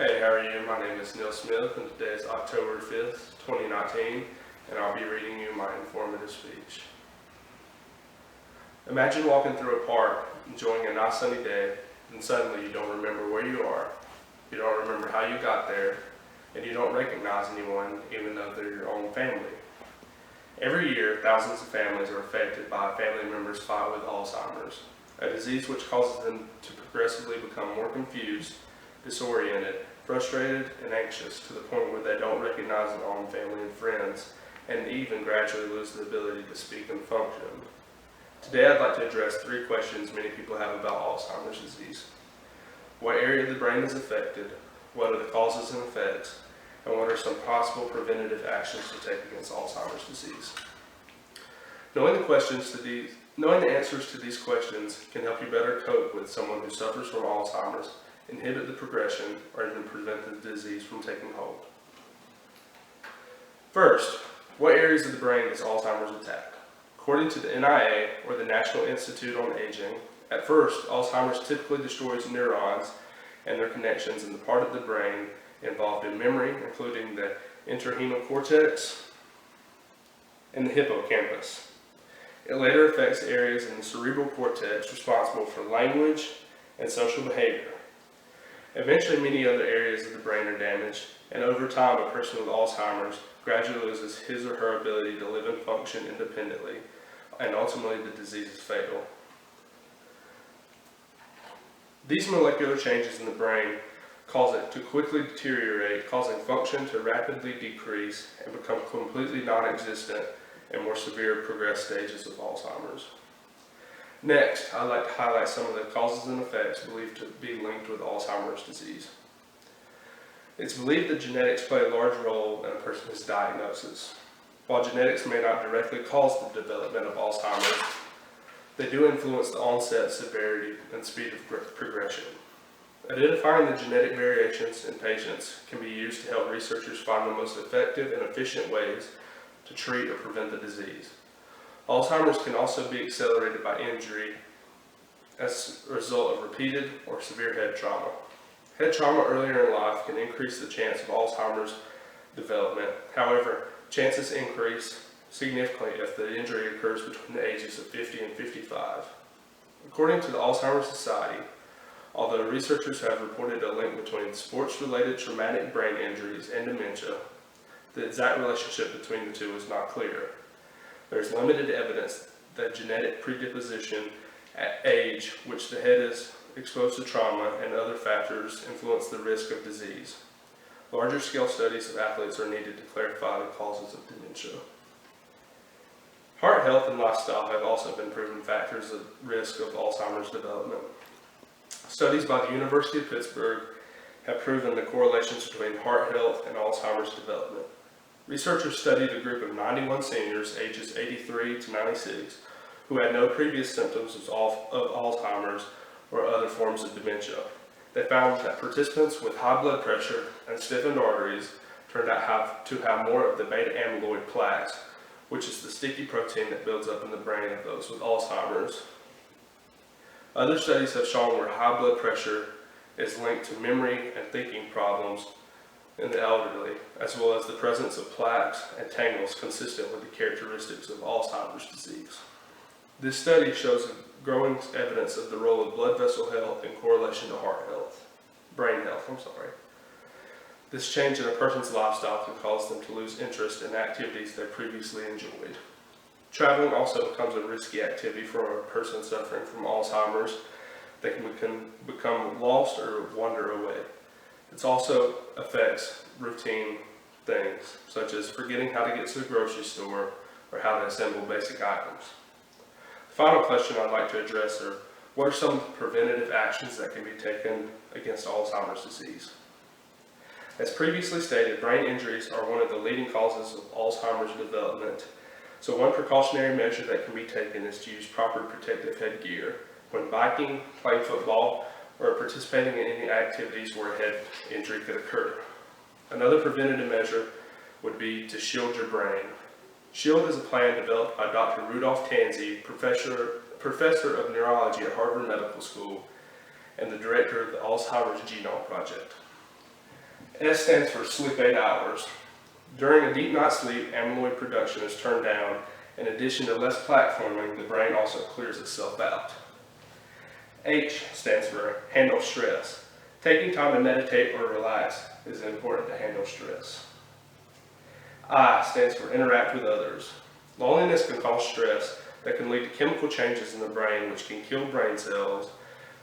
Hey, how are you? My name is Neil Smith, and today is October 5th, 2019, and I'll be reading you my informative speech. Imagine walking through a park, enjoying a nice sunny day, and suddenly you don't remember where you are, you don't remember how you got there, and you don't recognize anyone even though they're your own family. Every year, thousands of families are affected by a family member's fight with Alzheimer's, a disease which causes them to progressively become more confused, disoriented, frustrated, and anxious to the point where they don't recognize their own family and friends, and even gradually lose the ability to speak and function. Today I'd like to address 3 questions many people have about Alzheimer's disease. What area of the brain is affected? What are the causes and effects? And what are some possible preventative actions to take against Alzheimer's disease? Knowing the answers to these questions can help you better cope with someone who suffers from Alzheimer's, inhibit the progression, or even prevent the disease from taking hold. First, what areas of the brain does Alzheimer's attack? According to the NIA, or the National Institute on Aging, at first, Alzheimer's typically destroys neurons and their connections in the part of the brain involved in memory, including the entorhinal cortex and the hippocampus. It later affects areas in the cerebral cortex responsible for language and social behavior. Eventually, many other areas of the brain are damaged, and over time, a person with Alzheimer's gradually loses his or her ability to live and function independently, and ultimately the disease is fatal. These molecular changes in the brain cause it to quickly deteriorate, causing function to rapidly decrease and become completely non-existent in more severe progressed stages of Alzheimer's. Next, I'd like to highlight some of the causes and effects believed to be linked with Alzheimer's disease. It's believed that genetics play a large role in a person's diagnosis. While genetics may not directly cause the development of Alzheimer's, they do influence the onset, severity, and speed of progression. Identifying the genetic variations in patients can be used to help researchers find the most effective and efficient ways to treat or prevent the disease. Alzheimer's can also be accelerated by injury as a result of repeated or severe head trauma. Head trauma earlier in life can increase the chance of Alzheimer's development. However, chances increase significantly if the injury occurs between the ages of 50 and 55. According to the Alzheimer's Society, although researchers have reported a link between sports-related traumatic brain injuries and dementia, the exact relationship between the two is not clear. There is limited evidence that genetic predisposition at age, which the head is exposed to trauma, and other factors influence the risk of disease. Larger scale studies of athletes are needed to clarify the causes of dementia. Heart health and lifestyle have also been proven factors of risk of Alzheimer's development. Studies by the University of Pittsburgh have proven the correlations between heart health and Alzheimer's development. Researchers studied a group of 91 seniors ages 83 to 96 who had no previous symptoms of Alzheimer's or other forms of dementia. They found that participants with high blood pressure and stiffened arteries turned out to have more of the beta amyloid plaques, which is the sticky protein that builds up in the brain of those with Alzheimer's. Other studies have shown where high blood pressure is linked to memory and thinking problems in the elderly, as well as the presence of plaques and tangles consistent with the characteristics of Alzheimer's disease. This study shows growing evidence of the role of blood vessel health in correlation to brain health. This change in a person's lifestyle can cause them to lose interest in activities they previously enjoyed. Traveling also becomes a risky activity for a person suffering from Alzheimer's. They can become lost or wander away. It also affects routine things, such as forgetting how to get to the grocery store or how to assemble basic items. The final question I'd like to address are, what are some preventative actions that can be taken against Alzheimer's disease? As previously stated, brain injuries are one of the leading causes of Alzheimer's development. So one precautionary measure that can be taken is to use proper protective headgear when biking, playing football, or participating in any activities where a head injury could occur. Another preventative measure would be to shield your brain. SHIELD is a plan developed by Dr. Rudolph Tanzi, professor of neurology at Harvard Medical School and the director of the Alzheimer's Genome Project. S stands for sleep 8 hours. During a deep night's sleep, amyloid production is turned down. In addition to less plaque forming, the brain also clears itself out. H stands for handle stress. Taking time to meditate or relax is important to handle stress. I stands for interact with others. Loneliness can cause stress that can lead to chemical changes in the brain which can kill brain cells.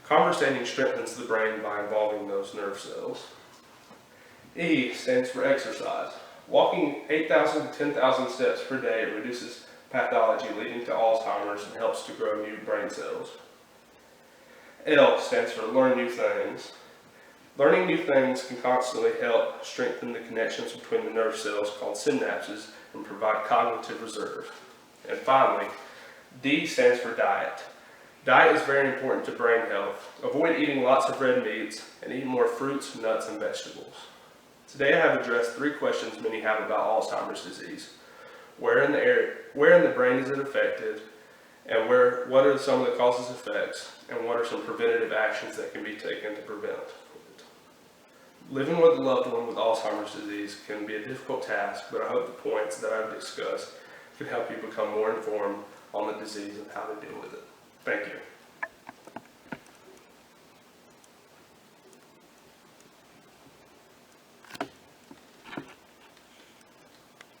Conversating strengthens the brain by involving those nerve cells. E stands for exercise. Walking 8,000 to 10,000 steps per day reduces pathology leading to Alzheimer's and helps to grow new brain cells. L stands for learn new things. Learning new things can constantly help strengthen the connections between the nerve cells called synapses and provide cognitive reserve. And finally, D stands for diet. Diet is very important to brain health. Avoid eating lots of red meats and eat more fruits, nuts, and vegetables. Today I have addressed 3 questions many have about Alzheimer's disease. Where in the brain is it affected? And what are some of the causes and effects? And what are some preventative actions that can be taken to prevent it? Living with a loved one with Alzheimer's disease can be a difficult task, but I hope the points that I've discussed can help you become more informed on the disease and how to deal with it. Thank you.